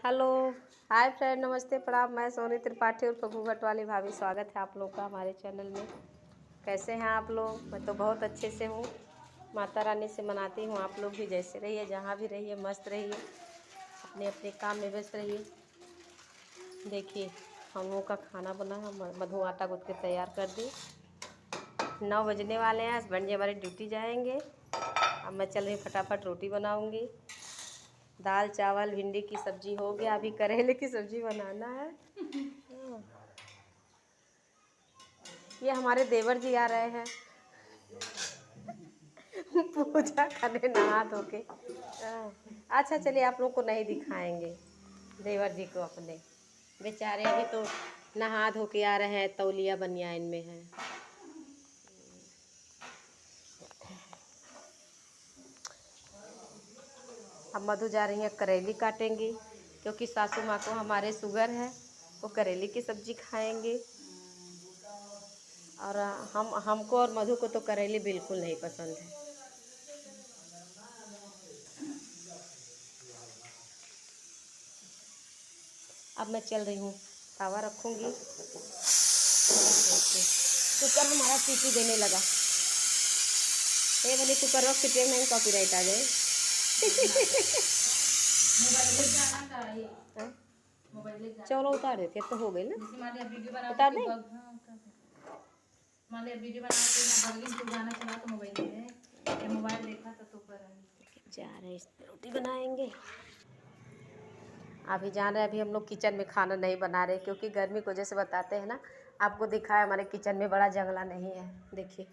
Hello. Hi friend, नमस्ते प्रणाम। मैं सोनी त्रिपाठी और प्रभु भट्ट वाली भाभी। स्वागत है आप लोग का हमारे चैनल में। कैसे हैं आप लोग? मैं तो बहुत अच्छे से हूँ। माता रानी से मनाती हूँ आप लोग भी जैसे रहिए, जहाँ भी रहिए मस्त रहिए, अपने अपने काम में व्यस्त रहिए। देखिए हम लोगों का खाना बना, हम मधु आटा गूँथ के तैयार कर दी। 9 बजने वाले हैं, हस्बैंड जी हमारे ड्यूटी जाएंगे। अब मैं चल रही फटाफट रोटी बनाऊँगी। दाल चावल भिंडी की सब्जी हो गया, अभी करेले की सब्जी बनाना है। ये हमारे देवर जी आ रहे हैं पूजा करने नहा धो के। अच्छा चलिए, आप लोग को नहीं दिखाएंगे देवर जी को अपने। बेचारे अभी तो नहा धो के आ रहे हैं, तौलिया बनियान में है। अब मधु जा रही है करेली काटेंगी, क्योंकि सासू माँ को हमारे शुगर है, वो करेली की सब्जी खाएंगे। और हमको और मधु को तो करेली बिल्कुल नहीं पसंद है। अब मैं चल रही हूँ, तवा रखूँगी। कुकर हमारा सीटी देने लगा। ये वाली कुकर रख सीटी नहीं, कॉपीराइट आ जाए। चलो उतार देते, तो हो गई ना। उतार दें। जा रहे रोटी बनाएंगे। अभी जान रहे हैं, अभी हम लोग किचन में खाना नहीं बना रहे, क्योंकि गर्मी को जैसे बताते हैं ना, आपको दिखा है हमारे किचन में बड़ा जंगला नहीं है। देखिए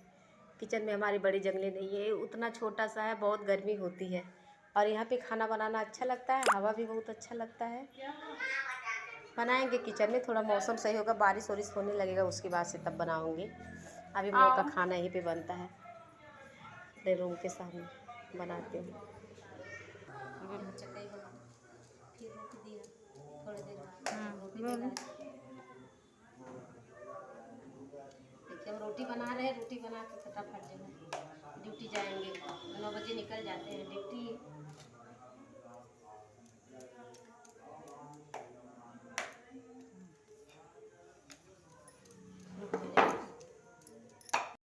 किचन में हमारी बड़ी जंगली नहीं है, उतना छोटा सा है, बहुत गर्मी होती है। और यहाँ पे खाना बनाना अच्छा लगता है, हवा भी बहुत अच्छा लगता है। बनाएंगे किचन में, थोड़ा मौसम सही होगा, बारिश वारिश होने लगेगा, उसके बाद से तब बनाऊंगी। अभी हम लोग का खाना यहीं पे बनता है, अपने रूम के सामने बनाते हैं। चटाई बना फिर रोटी दिया, थोड़ी देर बाद रोटी बना। देखिए हम रोटी बना रहे हैं, रोटी बना के फटाफट जो है ड्यूटी जाएंगे। 9 बजे निकल जाते हैं ड्यूटी।